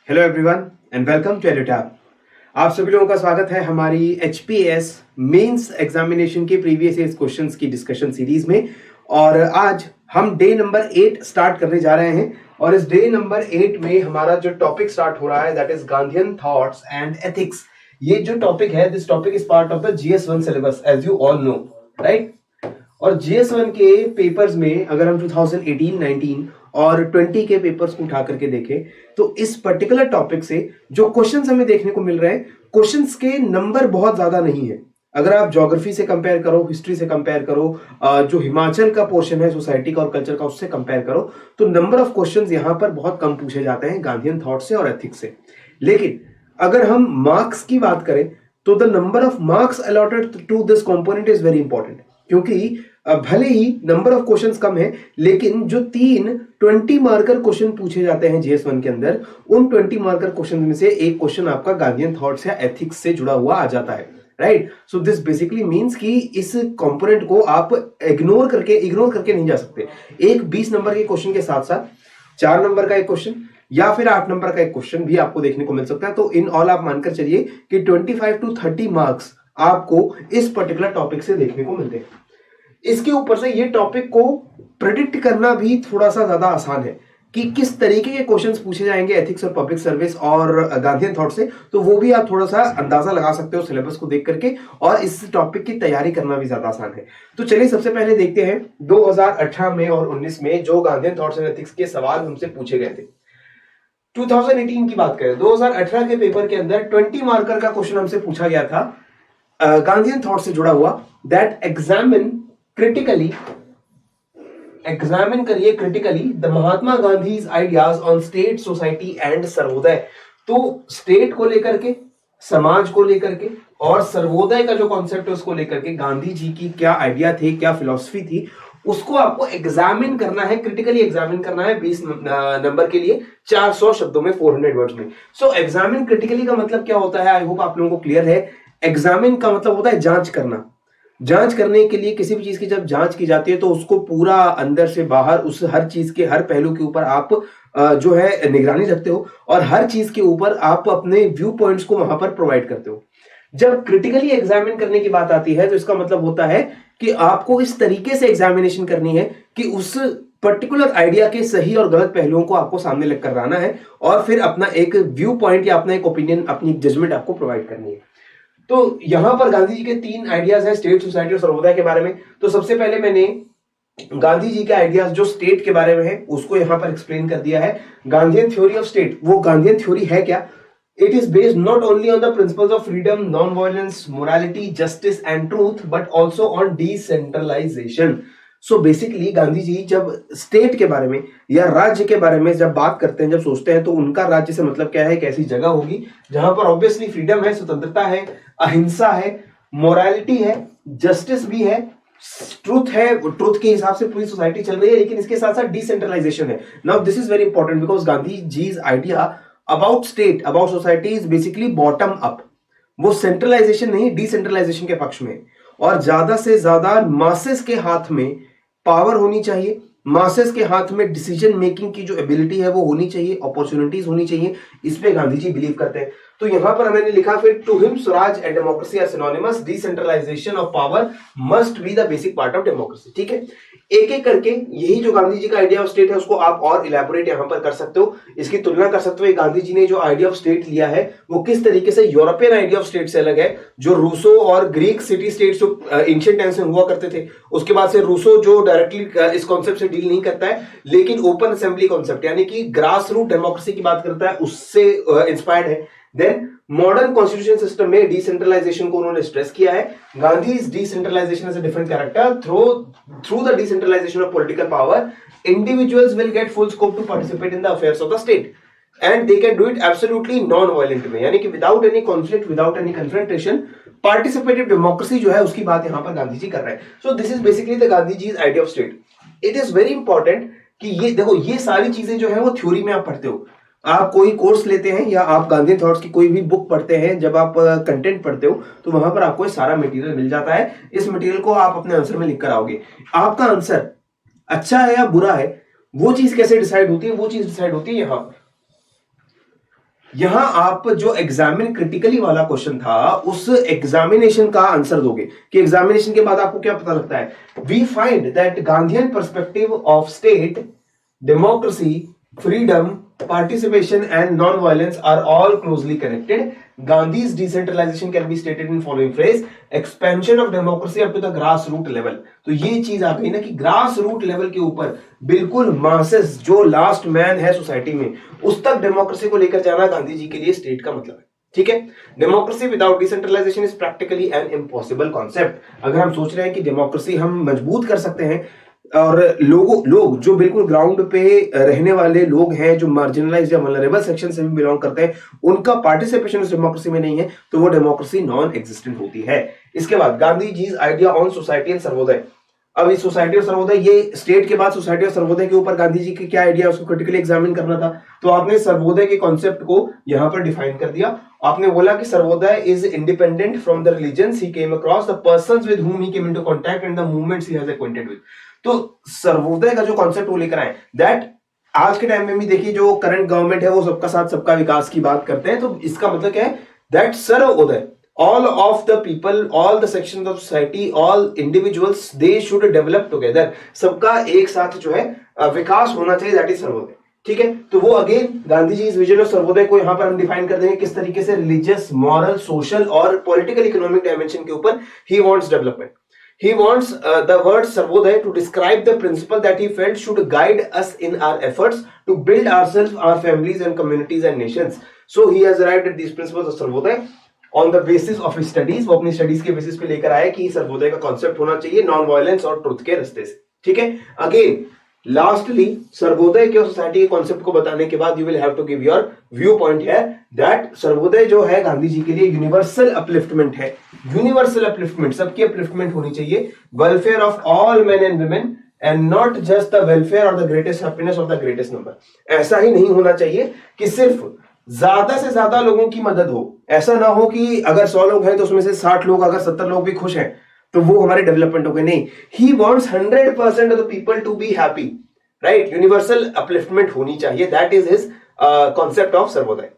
Hello everyone and welcome to Edutap. आप सभी लोगों का स्वागत है हमारी एचपीएस मेंस एग्जामिनेशन के प्रीवियस ईयर क्वेश्चंस की डिस्कशन सीरीज में। और आज हम डे नंबर 8 स्टार्ट करने जा रहे हैं और इस डे नंबर 8 में हमारा जो टॉपिक स्टार्ट हो रहा है that is Gandhian thoughts and ethics. ये जो टॉपिक है, this topic is part of the GS one syllabus as you all know, right. और जीएस1 के पेपर्स में अगर हम 2018, 19 और 20 के पेपर्स को उठा करके देखें तो इस पर्टिकुलर टॉपिक से जो क्वेश्चंस हमें देखने को मिल रहे हैं, क्वेश्चंस के नंबर बहुत ज्यादा नहीं है। अगर आप ज्योग्राफी से कंपेयर करो, हिस्ट्री से कंपेयर करो, जो हिमाचल का पोर्शन है सोसाइटी का और कल्चर का, उससे कंपेयर करो तो नंबर ऑफ क्वेश्चंस यहां पर बहुत कम पूछे जाते हैं गांधीयन थॉट से और एथिक्स से। लेकिन अगर हम मार्क्स की बात करें तो the number of marks allotted to this component is very important, क्योंकि भले ही नंबर ऑफ क्वेश्चंस कम है लेकिन जो 20 मार्कर क्वेश्चन पूछे जाते हैं जीएस1 के अंदर, उन 20 मार्कर क्वेश्चन में से एक क्वेश्चन आपका गांधीयन थॉट्स या एथिक्स से जुड़ा हुआ आ जाता है, right. So this basically means कि इस कंपोनेंट को आप इग्नोर करके नहीं जा सकते। एक 20 नंबर के क्वेश्चन के साथ साथ 4 नंबर का एक क्वेश्चन या फिर 8 नंबर का एक क्वेश्चन भी आपको देखने को मिल सकता है। तो इन ऑल आप मानकर चलिए कि 25 to 30 मार्क्स आपको इस पर्टिकुलर टॉपिक से देखने को मिलते हैं। इसके ऊपर से ये टॉपिक को प्रेडिक्ट करना भी थोड़ा सा ज्यादा आसान है कि किस तरीके के क्वेश्चंस पूछे जाएंगे एथिक्स और पब्लिक सर्विस और गांधीयन थॉट से, तो वो भी आप थोड़ा सा अंदाजा लगा सकते हो सिलेबस को देख करके, और इस टॉपिक की तैयारी करना भी ज्यादा आसान है। तो चलिए सबसे पहले देखते हैं 2018 में और 19 में जो गांधीयन थॉट्स एंड एथिक्स के सवाल हमसे पूछे गए थे। 2018 की बात करें, 2018 के पेपर के अंदर 20 मार्कर का क्वेश्चन हमसे पूछा गया था गांधीयन थॉट से जुड़ा हुआ, दैट एग्जामिन करिए critically the Mahatma Gandhi's ideas on state, society and Sarvodaya. तो स्टेट को लेकर के, समाज को लेकर के और सर्वोदय का जो कॉन्सेप्ट है उसको लेकर के गांधी जी की क्या आइडिया थे, क्या फिलॉसफी थी, उसको आपको एग्जामिन करना है, क्रिटिकली एग्जामिन करना है 20 नंबर के लिए 400 शब्दों में, 400 वर्ड्स में। सो एग्जामिन क्रिटिकली का मतलब क्या होता है, आई होप आप लोगों को क्लियर है। एग्जामिन का मतलब होता है जांच करना। जांच करने के लिए किसी भी चीज की जब जांच की जाती है तो उसको पूरा अंदर से बाहर, उस हर चीज के हर पहलू के ऊपर आप जो है निगरानी रखते हो और हर चीज के ऊपर आप अपने व्यू पॉइंट्स को वहां पर प्रोवाइड करते हो। जब क्रिटिकली एग्जामिन करने की बात आती है तो इसका मतलब होता है कि आपको इस तरीके से एग्जामिनेशन करनी है कि उस पर्टिकुलर आइडिया के सही और गलत पहलुओं को आपको सामने लेकर कर आना है और फिर अपना एक व्यू पॉइंट या अपना एक ओपिनियन, अपनी एक जजमेंट आपको प्रोवाइड करनी है। तो यहां पर गांधी जी के 3 आइडियाज हैं स्टेट, सोसाइटी और सर्वोदय के बारे में। तो सबसे पहले मैंने गांधी जी के आइडियाज जो स्टेट के बारे में है उसको यहां पर एक्सप्लेन कर दिया है। गांधीयन थ्योरी ऑफ स्टेट, वो गांधीयन थ्योरी है क्या? It is based not only on the principles of freedom, non violence, morality, justice and truth, but also on decentralisation. So basically Gandhi ji जब स्टेट के बारे में या राज्य के बारे में जब बात करते हैं, जब सोचते हैं, तो उनका राज्य से मतलब क्या है, एक ऐसी जगह होगी जहां पर ऑब्वियसली फ्रीडम है, स्वतंत्रता है, अहिंसा है, मोरालिटी है, जस्टिस भी है, ट्रूथ है, ट्रूथ के हिसाब से पूरी सोसाइटी चल रही है, लेकिन इसके साथ साथ डिसेंट्रलाइजेशन है। Now this is very important because Gandhi ji's idea about state, about society is basically bottom up. वो सेंट्रलाइजेशन नहीं, डिसेंट्रलाइजेशन के पक्ष में, और ज्यादा से ज्यादा मासेस के हाथ में पावर होनी चाहिए, मासेस के हाथ में डिसीजन मेकिंग की जो एबिलिटी है वो होनी चाहिए, अपॉर्चुनिटीज होनी चाहिए। इस पे गांधी जी बिलीव करते हैं। तो यहां पर मैंने लिखा फिर, to him swaraj and democracy are synonymous, decentralisation of power must be the basic part of democracy. ठीक है, एक एक करके यही जो गांधी जी का आइडिया ऑफ स्टेट है उसको आप और इलेबोरेट यहां पर कर सकते हो, इसकी तुलना कर सकते हो। गांधी जी ने जो आइडिया ऑफ स्टेट लिया है वो किस तरीके से यूरोपियन आइडिया ऑफ स्टेट से अलग है, जो रूसो और ग्रीक सिटी स्टेट्स जो एंशिएंट टाइम्स में हुआ करते थे। उसके बाद से रूसो जो डायरेक्टली इस कॉन्सेप्ट से डील नहीं करता है, लेकिन ओपन असेंबली कॉन्सेप्ट यानी कि ग्रास रूट डेमोक्रेसी की बात करता है, उससे इंस्पायर्ड है। देन मॉडर्न कॉन्स्टिट्यूशन सिस्टम में डिसेंट्रलाइजेशन को उन्होंने स्ट्रेस किया है। Gandhi is decentralisation as a different character, through the decentralisation of political power individuals will get full scope to participate in the affairs of the state and they can do it absolutely non violent में, यानी कि without any conflict, without any confrontation. Participative democracy जो है उसकी बात यहां पर गांधी जी कर रहे हैं। So this is basically the Gandhi ji's idea of state. It is very important कि ये देखो, ये सारी चीजें जो है वो थ्योरी में आप पढ़ते हो, आप कोई कोर्स लेते हैं या आप गांधी थॉट्स की कोई भी बुक पढ़ते हैं, जब आप कंटेंट पढ़ते हो तो वहां पर आपको सारा मटेरियल मिल जाता है। इस मटेरियल को आप अपने आंसर में लिख कर आओगे। आपका आंसर अच्छा है या बुरा है, वो चीज कैसे डिसाइड होती है, वो चीज डिसाइड होती है यहां। यहां आप जो एग्जामिन क्रिटिकली वाला क्वेश्चन था उस एग्जामिनेशन का आंसर दोगे कि एग्जामिनेशन के बाद आपको क्या पता लगता है। We find that Gandhian perspective of state, democracy, freedom, participation and non-violence are all closely connected. Gandhi's decentralization can be stated in following phrase: expansion of democracy up to the grassroots level. तो ये चीज आ गई ना कि grass root level के ऊपर बिल्कुल masses, जो लास्ट मैन है सोसाइटी में, उस तक डेमोक्रेसी को लेकर जाना गांधी जी के लिए स्टेट का मतलब है। ठीक है, democracy without decentralisation is practically an impossible concept. अगर हम सोच रहे हैं कि डेमोक्रेसी हम मजबूत कर सकते हैं और लोग जो बिल्कुल ग्राउंड पे रहने वाले लोग हैं, जो मार्जिनलाइज्ड या वल्नरेबल सेक्शन से भी बिलोंग करते हैं, उनका पार्टिसिपेशन उस डेमोक्रेसी में नहीं है, तो वो डेमोक्रेसी नॉन एग्जिस्टेंट होती है। इसके बाद Gandhi ji idea on society and Sarvodaya. अब इस सोसाइटी और सर्वोदय, ये स्टेट के बाद सोसाइटी और सर्वोदय के ऊपर गांधी जी के क्या आइडिया, उसको क्रिटिकली एग्जामिन करना था। तो आपने सर्वोदय के कॉन्सेप्ट को यहां पर डिफाइन कर दिया। आपने बोला कि Sarvodaya is independent from the religions he came across, the persons with whom he came into contact and the movements he has acquainted with. तो सर्वोदय का जो कॉन्सेप्ट वो लेकर आए, दैट आज के टाइम में भी देखिए जो करंट गवर्नमेंट है वो सबका साथ सबका विकास की बात करते हैं, तो इसका मतलब क्या है, that Sarvodaya, all of the people, all the sections of society, all individuals, they should develop together, सबका एक साथ जो है विकास होना चाहिए, दैट इज सर्वोदय। ठीक है, तो वो अगेन गांधी जी इस विजन ऑफ सर्वोदय को यहां पर हम डिफाइन कर देंगे किस तरीके से, रिलीजियस, मॉरल, सोशल और पॉलिटिकल इकोनॉमिक डायमेंशन के ऊपर he wants development. He wants the word Sarvodaya to describe the principle that he felt should guide us in our efforts to build ourselves, our families and communities and nations. So he has arrived at these principles of Sarvodaya on the basis of his studies. वो अपनी studies के basis पे लेकर आए कि सर्वोदय का concept होना चाहिए नॉन वायलेंस और ट्रुथ के रास्ते से। ठीक है, अगेन लास्टली सर्वोदय के सोसाइटी के कॉन्सेप्ट को बताने के बाद you will have to give your view point here that Sarvodaya जो है गांधी जी के लिए यूनिवर्सल अपलिफ्टमेंट है। यूनिवर्सल अपलिफ्टमेंट, सबकी अपलिफ्टमेंट होनी चाहिए, welfare of all men and women and not just the welfare और the greatest happiness of the greatest number. ऐसा ही नहीं होना चाहिए कि सिर्फ ज्यादा से ज्यादा लोगों की मदद हो। ऐसा ना हो कि अगर 100 लोग हैं तो उसमें से 60 लोग, अगर 70 लोग भी खुश हैं तो वो हमारे डेवलपमेंट हो गए। नहीं, he wants 100% of the people to be happy, right. Universal upliftment होनी चाहिए, that is his concept of sarvodaya.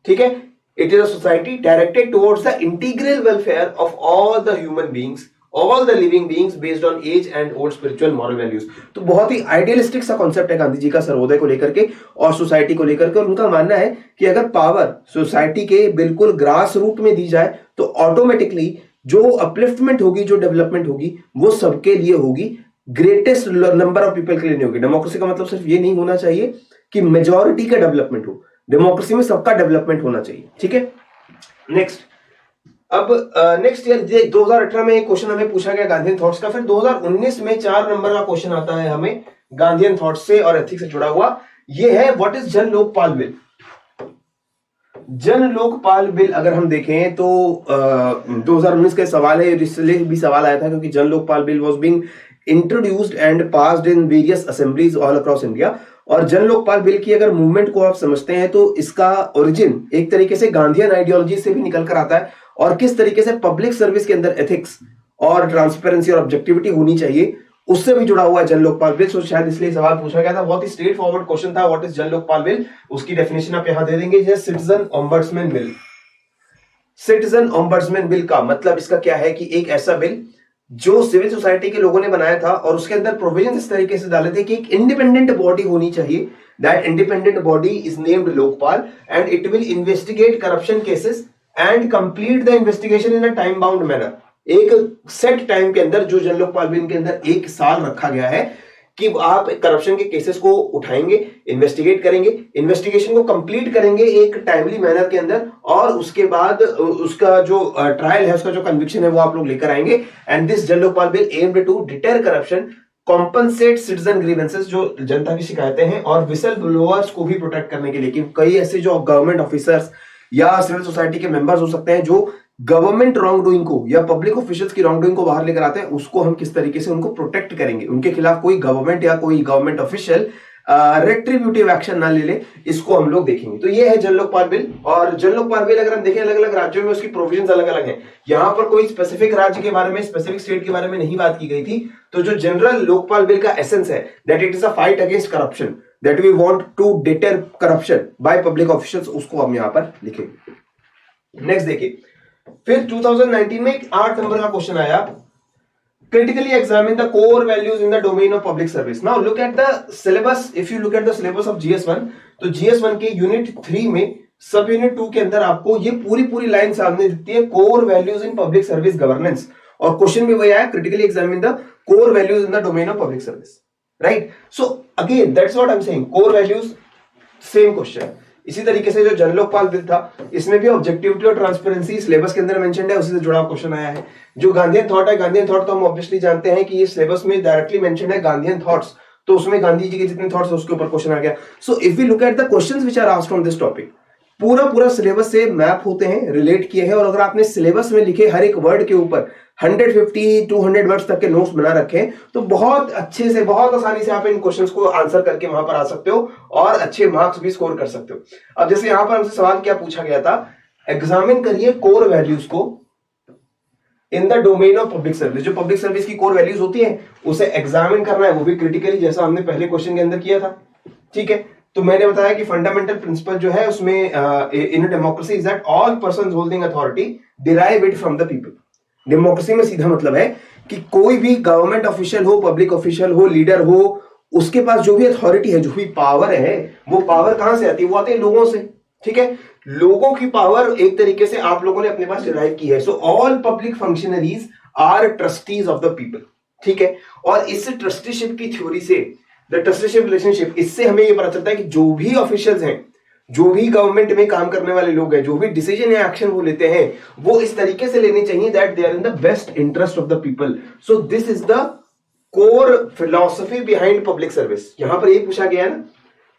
ठीक है, it is a society directed towards the integral welfare of all the human beings, all the living beings based on age and old spiritual moral values. तो बहुत ही idealistic सा concept है गांधी जी का सर्वोदय को लेकर के और सोसाइटी को लेकर के। और उनका मानना है कि अगर पावर सोसाइटी के बिल्कुल ग्रास रूट में दी जाए तो ऑटोमेटिकली जो अपलिफ्टमेंट होगी, जो डेवलपमेंट होगी, वो सबके लिए होगी, ग्रेटेस्ट नंबर ऑफ पीपल के लिए नहीं होगी। डेमोक्रेसी का मतलब सिर्फ ये नहीं होना चाहिए कि मेजॉरिटी का डेवलपमेंट हो, डेमोक्रेसी में सबका डेवलपमेंट होना चाहिए। ठीक है, नेक्स्ट। अब नेक्स्ट ईयर 2018 में एक क्वेश्चन हमें पूछा गया गांधीयन थॉट्स का, फिर 2019 में 4 नंबर का क्वेश्चन आता है हमें गांधीयन थॉट्स से और एथिक्स से जुड़ा हुआ। ये है व्हाट इज जन लोकपाल बिल। जन लोकपाल बिल अगर हम देखें तो 2019 का सवाल है, इसलिए भी सवाल आया था क्योंकि जन Lokpal bill was being introduced and passed in various assemblies all across India. और जन लोकपाल बिल की अगर मूवमेंट को आप समझते हैं तो इसका ओरिजिन एक तरीके से गांधीयन आइडियोलॉजी से भी निकल कर आता है और किस तरीके से पब्लिक सर्विस के अंदर एथिक्स और ट्रांसपेरेंसी और ऑब्जेक्टिविटी होनी चाहिए उससे भी जुड़ा हुआ है जन लोकपाल बिल। तो शायद इसलिए सवाल पूछा गया था, बहुत ही स्ट्रेट फॉरवर्ड क्वेश्चन था, व्हाट इज जन लोकपाल बिल। उसकी डेफिनेशन आप यहां दे देंगे, citizen ombudsman bill. Citizen ombudsman bill का मतलब इसका क्या है कि एक ऐसा बिल जो सिविल सोसाइटी के लोगों ने बनाया था और उसके अंदर प्रोविजन इस तरीके से डाले थे कि एक इंडिपेंडेंट बॉडी होनी चाहिए, that independent body is named Lokpal and it will investigate corruption cases and complete the investigation in a time bound manner. एक सेट टाइम के अंदर, जो जन लोकपाल बिल के अंदर 1 साल रखा गया है कि आप करप्शन के केसेस को उठाएंगे, इन्वेस्टिगेट करेंगे, इन्वेस्टिगेशन को कंप्लीट करेंगे एक टाइमली मैनर के अंदर और उसके बाद उसका जो ट्रायल है, उसका जो कन्विक्शन है वो आप लोग लेकर आएंगे। And this Jan Lokpal bill aimed to deter corruption, compensate citizen grievances, जो जनता की शिकायतें हैं, और विसल ब्लोअर्स को भी प्रोटेक्ट करने के लिए कि कई ऐसे जो गवर्नमेंट ऑफिसर्स या सिविल सोसाइटी के मेंबर्स हो सकते हैं जो गवर्नमेंट रॉन्ग डूइंग को या पब्लिक ऑफिशियल्स की रॉन्ग डूइंग को बाहर लेकर आते हैं, उसको हम किस तरीके से उनको प्रोटेक्ट करेंगे, उनके खिलाफ कोई गवर्नमेंट या कोई गवर्नमेंट ऑफिशियल रेट्रीब्यूटिव एक्शन ना ले ले, इसको हम लोग देखेंगे। तो ये है जन लोकपाल बिल। और जन लोकपाल बिल अगर हम देखें अलग अलग राज्यों में उसकी प्रोविजंस अलग अलग हैं। यहां पर कोई स्पेसिफिक राज्य के बारे में, स्पेसिफिक स्टेट के बारे में नहीं बात की गई थी। तो जो जनरल लोकपाल बिल का एसेंस है that it is a fight against corruption, that we want to deter corruption by public officials, उसको हम यहां पर लिखेंगे। नेक्स्ट देखिए, फिर 2019 में एक 8 नंबर का क्वेश्चन आया, critically examine the core values in the domain of public service. Now look at the syllabus. If you look at the syllabus of GS1, तो GS1 के यूनिट 3 में सब यूनिट 2 के अंदर आपको ये पूरी लाइन सामने दिखती है, core values in public service governance, और क्वेश्चन भी वही आया, critically examine the core values in the domain of public service, right? So again that's what I am saying, core values same question. इसी तरीके से जो जन लोकपाल बिल था, इसमें भी ऑब्जेक्टिविटी और ट्रांसपेरेंसी सिलेबस के अंदर मेंशन्ड है, उसी से जुड़ा क्वेश्चन आया है। जो गांधीयन थॉट है, गांधीयन थॉट तो हम ऑब्वियसली जानते हैं कि ये सिलेबस में डायरेक्टली मेंशन्ड है गांधीयन थॉट्स, तो उसमें गांधी जी के जितने थॉट्स है उसके ऊपर क्वेश्चन आ गया। So if we look at the questions which are asked on this topic, पूरा सिलेबस से मैप होते हैं, रिलेट किए हैं, और अगर आपने सिलेबस में लिखे हर एक वर्ड के ऊपर 150-200 वर्ड्स तक के नोट्स बना रखे हैं, तो बहुत अच्छे से, बहुत आसानी से आप इन क्वेश्चंस को आंसर करके वहां पर आ सकते हो और अच्छे मार्क्स भी स्कोर कर सकते हो। अब जैसे यहां पर हमसे सवाल क्या पूछा गया था, एग्जामिन करिए कोर वैल्यूज को इन the domain of public service. जो पब्लिक सर्विस की कोर वैल्यूज होती है उसे एग्जामिन करना है, वो भी क्रिटिकली, जैसा हमने पहले क्वेश्चन के अंदर किया था, ठीक है? तो मैंने बताया कि फंडामेंटल प्रिंसिपल जो है उसमें in a democracy is that all persons holding authority derive it from the people. Democracy में सीधा मतलब है कि कोई भी गवर्नमेंट ऑफिशियल हो, पब्लिक ऑफिशियल हो, लीडर हो, उसके पास जो भी अथॉरिटी है, जो भी पावर है, वो पावर कहां से आती है? वो आती है लोगों से, ठीक है? लोगों की पावर एक तरीके से आप लोगों ने अपने पास डिराइव की है। So all public functionaries are trustees of the people, ठीक है? और इस ट्रस्टीशिप की थ्योरी से, द ट्रस्टीशिप रिलेशनशिप, इससे हमें यह पता चलता है कि जो भी ऑफिशियल्स हैं, जो भी गवर्नमेंट में काम करने वाले लोग हैं, जो भी डिसीजन या एक्शन वो लेते हैं, वो इस तरीके से लेने चाहिए that they are in the best interest of the people. So this is the core philosophy behind public service. यहां पर ये पूछा गया है ना,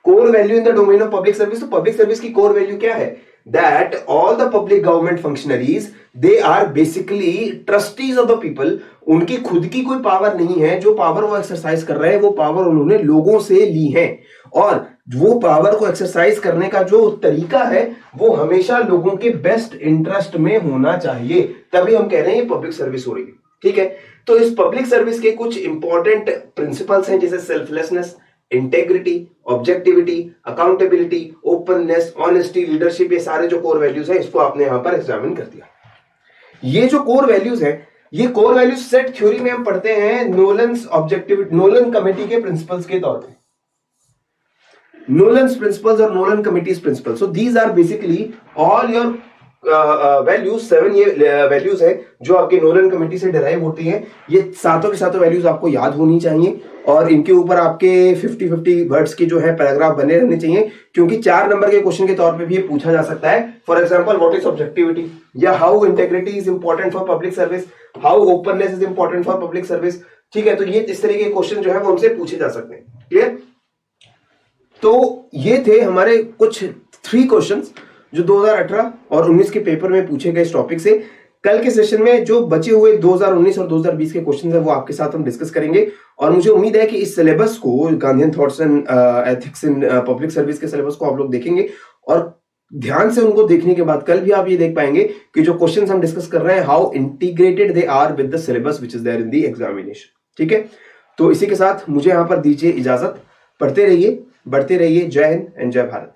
core value in the domain of public service. तो पब्लिक सर्विस की कोर वैल्यू क्या है? That all the public government functionaries they are basically trustees of the people. उनकी खुद की कोई पावर नहीं है, जो पावर वो एक्सरसाइज कर रहे हैं वो पावर उन्होंने लोगों से ली है, और वो पावर को एक्सरसाइज करने का जो तरीका है वो हमेशा लोगों के बेस्ट इंटरेस्ट में होना चाहिए, तभी हम कह रहे हैं ये पब्लिक सर्विस हो रही है, ठीक है? तो इस पब्लिक सर्विस के कुछ इंपॉर्टेंट प्रिंसिपल्स हैं, जैसे selflessness, integrity, objectivity, accountability, openness, honesty, leadership, ये सारे जो कोर वैल्यूज हैं, इसको आपने यहां पर एग्जामिन कर दिया। ये जो कोर वैल्यूज हैं, ये कोर वैल्यूज सेट थ्योरी में हम पढ़ते हैं नोलन्स ऑब्जेक्टिविटी, नोलन कमेटी के प्रिंसिपल्स के तौर पे, Nolan's principles और Nolan committee's principles. So these are basically all your values, 7 ये values है जो आपके Nolan committee से derive होती हैं। ये सातों के सातों values आपको याद होनी चाहिए, और इनके ऊपर आपके 50-50 वर्ड्स के जो है पैराग्राफ बने रहने चाहिए, क्योंकि 4 नंबर के क्वेश्चन के तौर पे भी ये पूछा जा सकता है। For example, what is objectivity, या how integrity is important for public service, how openness is important for public service, ठीक है? तो ये इस तरह के क्वेश्चन जो है वो हमसे पूछे जा सकते हैं, क्लियर? तो ये थे हमारे कुछ 3 क्वेश्चंस जो 2018 और 19 के पेपर में पूछे गए इस टॉपिक से। कल के सेशन में जो बचे हुए 2019 और 2020 के क्वेश्चंस हैं वो आपके साथ हम डिस्कस करेंगे, और मुझे उम्मीद है कि इस सिलेबस को, Gandhian thoughts and ethics in public service के सिलेबस को आप लोग देखेंगे, और ध्यान से उनको देखने के बाद कल भी आप ये देख पाएंगे कि जो क्वेश्चंस हम डिस्कस कर रहे हैं, how integrated they are with the syllabus which is there in the examination, ठीक है? तो इसी के साथ मुझे यहां पर दीजिए इजाजत, पढ़ते रहिए, बढ़ते रहिए। जय हिंद एंड जय भारत।